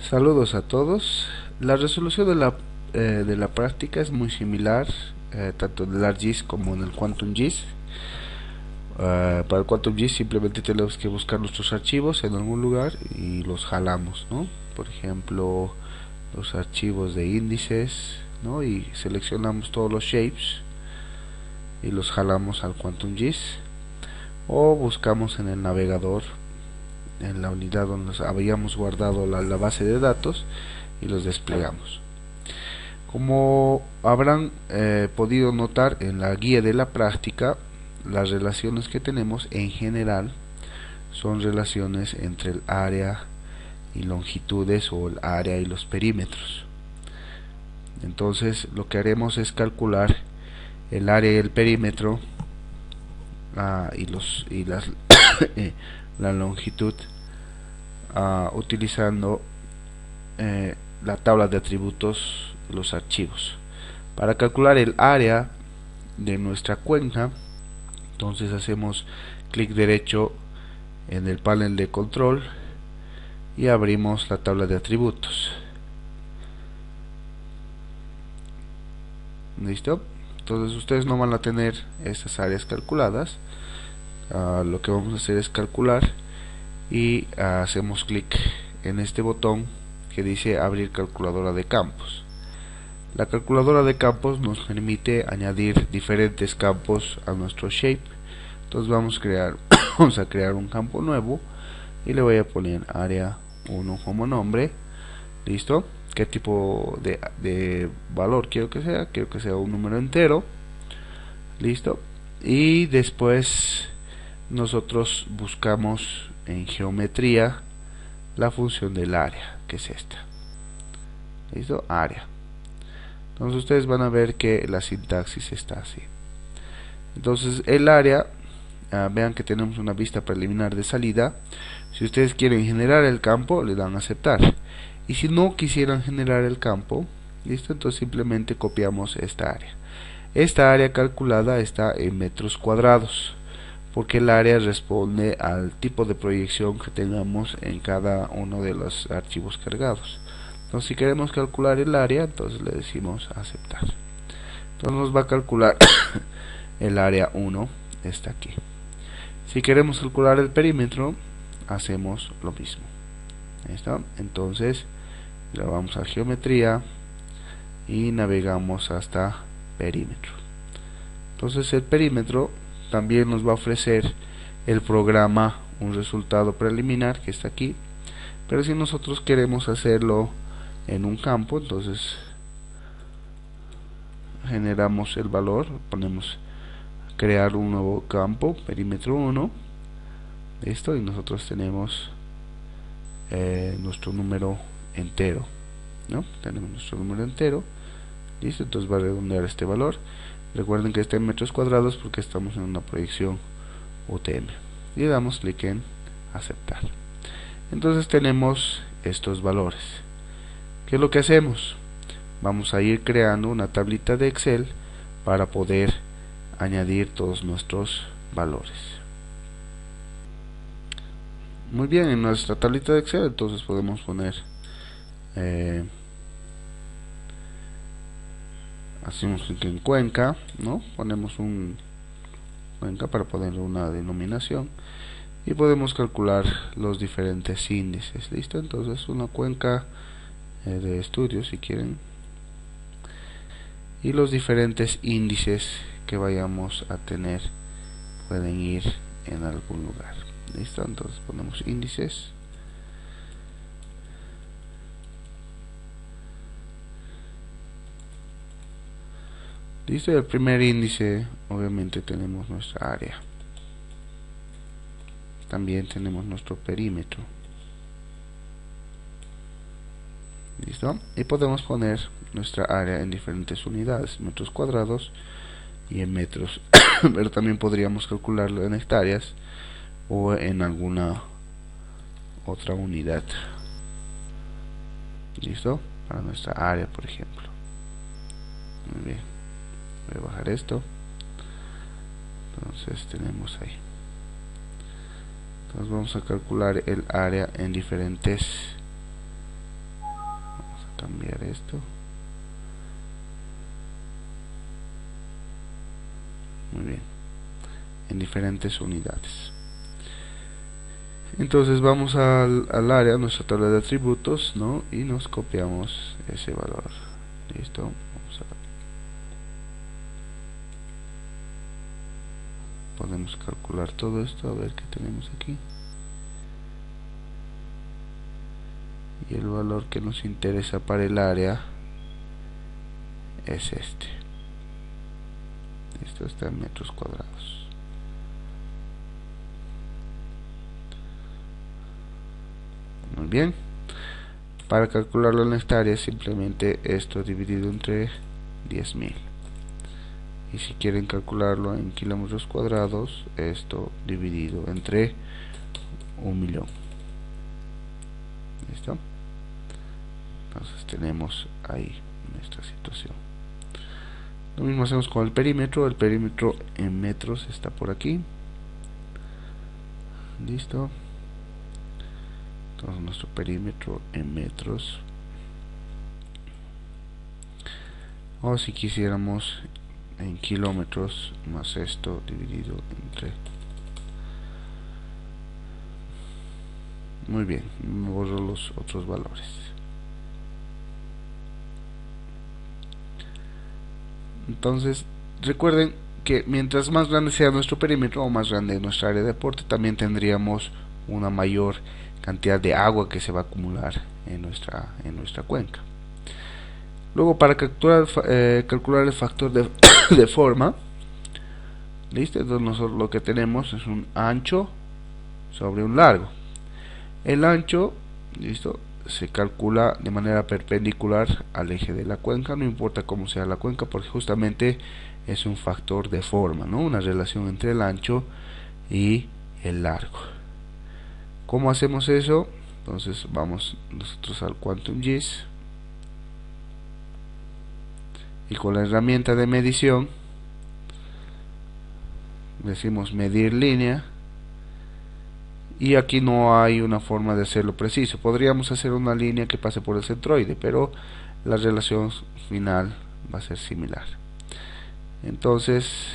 Saludos a todos. La resolución de la práctica es muy similar, tanto en el ArcGIS como en el QuantumGIS. Para el QuantumGIS simplemente tenemos que buscar nuestros archivos en algún lugar y los jalamos, ¿no? Por ejemplo, los archivos de índices, ¿no? Y seleccionamos todos los shapes y los jalamos al QuantumGIS. O buscamos en el navegador, en la unidad donde habíamos guardado la base de datos, y los desplegamos. Como habrán podido notar en la guía de la práctica, las relaciones que tenemos en general son relaciones entre el área y longitudes, o el área y los perímetros. Entonces lo que haremos es calcular el área y el perímetro la longitud utilizando la tabla de atributos de los archivos. Para calcular el área de nuestra cuenca, entonces hacemos clic derecho en el panel de control y abrimos la tabla de atributos. ¿Listo? Entonces ustedes no van a tener estas áreas calculadas. Lo que vamos a hacer es calcular y hacemos clic en este botón que dice abrir calculadora de campos. La calculadora de campos nos permite añadir diferentes campos a nuestro shape. Entonces vamos a crear un campo nuevo y le voy a poner área 1 como nombre. Listo. ¿Qué tipo de valor quiero que sea? Quiero que sea un número entero. Listo. Y después nosotros buscamos en geometría la función del área, que es esta. Listo, área. Entonces ustedes van a ver que la sintaxis está así. Entonces el área, vean que tenemos una vista preliminar de salida. Si ustedes quieren generar el campo, le dan a aceptar. Y si no quisieran generar el campo, listo, entonces simplemente copiamos esta área. Esta área calculada está en metros cuadrados, porque el área responde al tipo de proyección que tengamos en cada uno de los archivos cargados. Entonces si queremos calcular el área, entonces le decimos aceptar. Entonces nos va a calcular el área 1, está aquí. Si queremos calcular el perímetro, hacemos lo mismo. ¿Listo? Entonces le vamos a geometría y navegamos hasta perímetro. Entonces el perímetro también nos va a ofrecer el programa un resultado preliminar que está aquí, pero si nosotros queremos hacerlo en un campo, entonces generamos el valor, ponemos crear un nuevo campo, perímetro 1, listo, y nosotros tenemos nuestro número entero, ¿no? Tenemos nuestro número entero, listo, entonces va a redondear este valor. Recuerden que está en metros cuadrados porque estamos en una proyección UTM. Y le damos clic en aceptar. Entonces tenemos estos valores. ¿Qué es lo que hacemos? Vamos a ir creando una tablita de Excel para poder añadir todos nuestros valores. Muy bien, en nuestra tablita de Excel entonces podemos poner hacemos clic en cuenca, ¿no? Ponemos un cuenca para ponerle una denominación y podemos calcular los diferentes índices. Listo, entonces una cuenca de estudio si quieren, y los diferentes índices que vayamos a tener pueden ir en algún lugar. Listo, entonces ponemos índices. Listo, el primer índice obviamente tenemos nuestra área. También tenemos nuestro perímetro. Listo, y podemos poner nuestra área en diferentes unidades, metros cuadrados y en metros, pero también podríamos calcularlo en hectáreas o en alguna otra unidad. Listo, para nuestra área, por ejemplo. Muy bien, voy a bajar esto. Entonces tenemos ahí. Entonces vamos a calcular el área en diferentes cambiar esto. Muy bien, en diferentes unidades. Entonces vamos al área, nuestra tabla de atributos, ¿no? Y nos copiamos ese valor. Listo. Vamos podemos calcular todo esto, a ver qué tenemos aquí. Y el valor que nos interesa para el área es este. Esto está en metros cuadrados. Muy bien. Para calcularlo en esta área, simplemente esto dividido entre 10.000. Y si quieren calcularlo en kilómetros cuadrados, esto dividido entre 1.000.000. ¿Listo? Entonces tenemos ahí nuestra situación. Lo mismo hacemos con el perímetro. El perímetro en metros está por aquí. Listo. Entonces nuestro perímetro en metros. O si quisiéramos en kilómetros, más esto dividido entre. Muy bien, me borro los otros valores. Entonces recuerden que mientras más grande sea nuestro perímetro o más grande nuestra área de aporte, también tendríamos una mayor cantidad de agua que se va a acumular en nuestra cuenca. Luego, para calcular el factor de forma, listo, entonces nosotros lo que tenemos es un ancho sobre un largo. El ancho, listo, se calcula de manera perpendicular al eje de la cuenca, no importa cómo sea la cuenca, porque justamente es un factor de forma, ¿no? Una relación entre el ancho y el largo. ¿Cómo hacemos eso? Entonces vamos nosotros al QuantumGIS y con la herramienta de medición decimos medir línea, y aquí no hay una forma de hacerlo preciso. Podríamos hacer una línea que pase por el centroide, pero la relación final va a ser similar. Entonces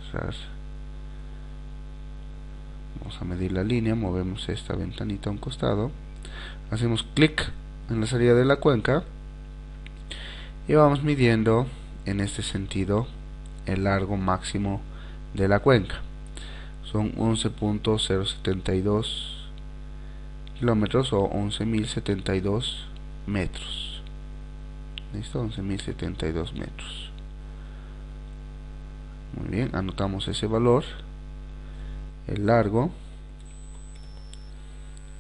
cerrar. Vamos a medir la línea, movemos esta ventanita a un costado, hacemos clic en la salida de la cuenca y vamos midiendo en este sentido el largo máximo de la cuenca. Son 11.072 kilómetros o 11.072 metros. Listo, 11.072 metros. Muy bien, anotamos ese valor. El largo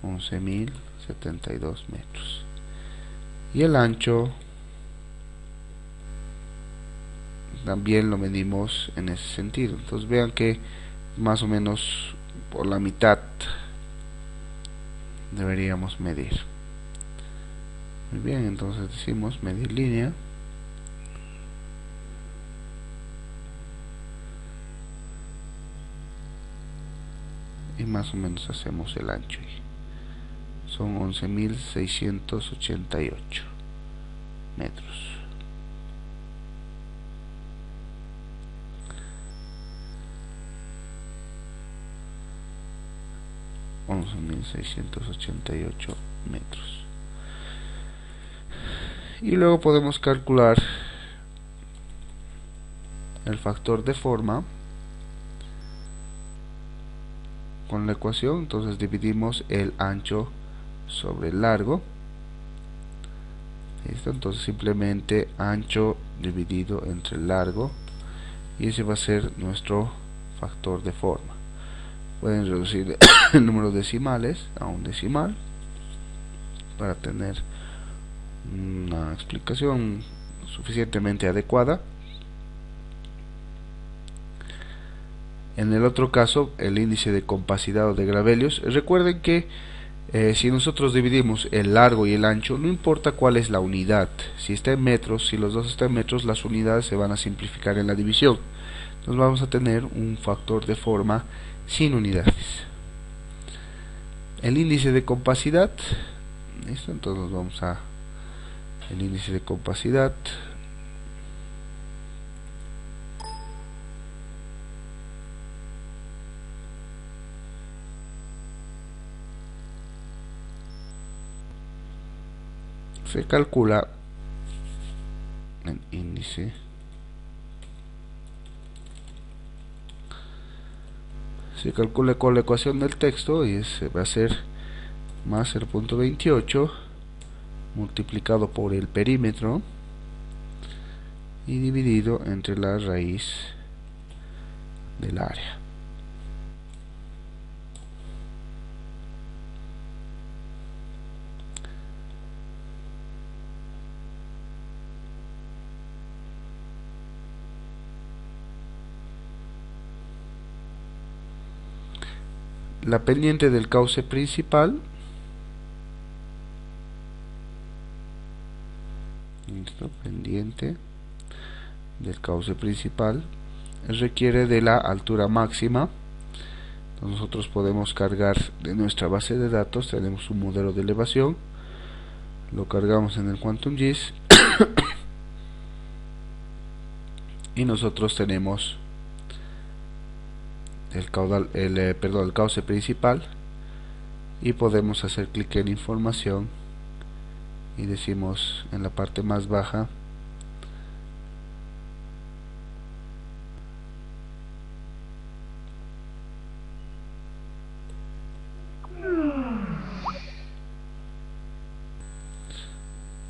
11.072 metros y el ancho también lo medimos en ese sentido. Entonces vean que más o menos por la mitad deberíamos medir. Muy bien, entonces decimos medir línea y más o menos hacemos el ancho. Son 11.688 metros. metros. Y luego podemos calcular el factor de forma con la ecuación. Entonces dividimos el ancho sobre el largo. ¿Listo? Entonces simplemente ancho dividido entre el largo, y ese va a ser nuestro factor de forma. Pueden reducir el número de decimales a un decimal para tener una explicación suficientemente adecuada. En el otro caso, el índice de compacidad o de gravelios. Recuerden que si nosotros dividimos el largo y el ancho, no importa cuál es la unidad, si está en metros, si los dos están en metros, las unidades se van a simplificar en la división. Entonces vamos a tener un factor de forma sin unidades. el índice de compacidad. Listo, entonces vamos a el índice de compacidad. Se calcula el índice se calcula con la ecuación del texto y va a ser más 0.28 multiplicado por el perímetro y dividido entre la raíz del área. La pendiente del cauce principal, pendiente del cauce principal requiere de la altura máxima. Entonces nosotros podemos cargar de nuestra base de datos, tenemos un modelo de elevación, lo cargamos en el QuantumGIS y nosotros tenemos el cauce principal y podemos hacer clic en información y decimos en la parte más baja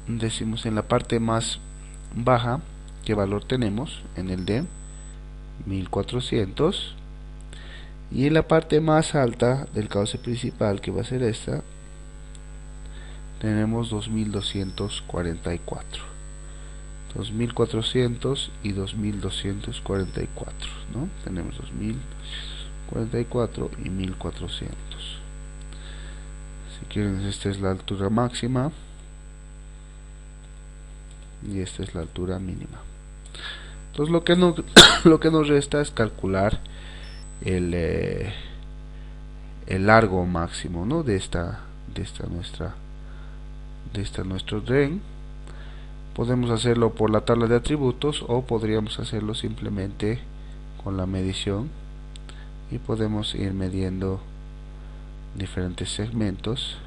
decimos en la parte más baja qué valor tenemos en el de 1400 y en la parte más alta del cauce principal, que va a ser esta, tenemos 2244, 2400 y 2244, ¿no? Tenemos 2044 y 1400. Si quieren, esta es la altura máxima y esta es la altura mínima. Entonces lo que nos resta es calcular el largo máximo, ¿no? de nuestro DREN. Podemos hacerlo por la tabla de atributos o podríamos hacerlo simplemente con la medición y podemos ir midiendo diferentes segmentos.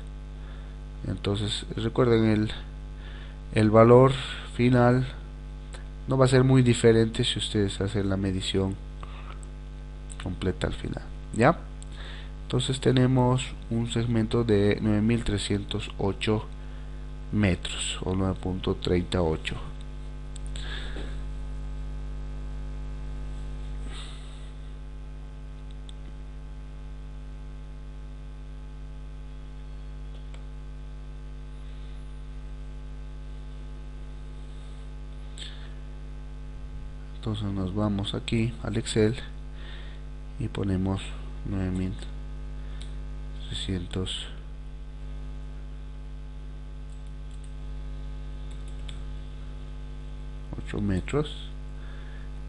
Entonces recuerden, el valor final no va a ser muy diferente si ustedes hacen la medición completa al final, ¿ya? Entonces tenemos un segmento de 9308 metros o 9.38. Entonces nos vamos aquí al Excel y ponemos 9308 metros.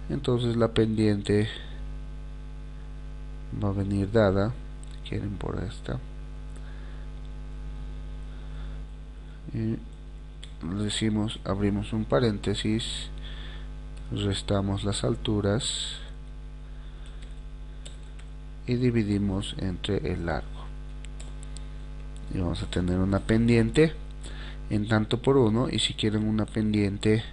Entonces la pendiente va a venir dada, si quieren, por esta, y decimos, abrimos un paréntesis, restamos las alturas y dividimos entre el largo y vamos a tener una pendiente en tanto por 1. Y si quieren una pendiente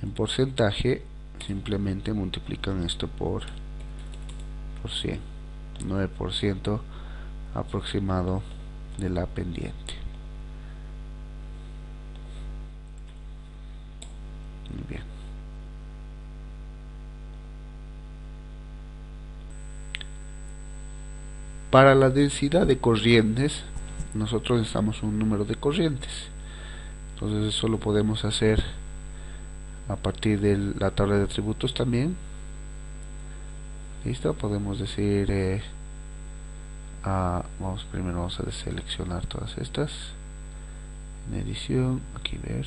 en porcentaje, simplemente multiplican esto por 100, 9% aproximado de la pendiente. Muy bien. Para la densidad de corrientes, nosotros necesitamos un número de corrientes. Entonces eso lo podemos hacer a partir de la tabla de atributos también. Listo, podemos decir primero vamos a deseleccionar todas estas en edición, aquí ver,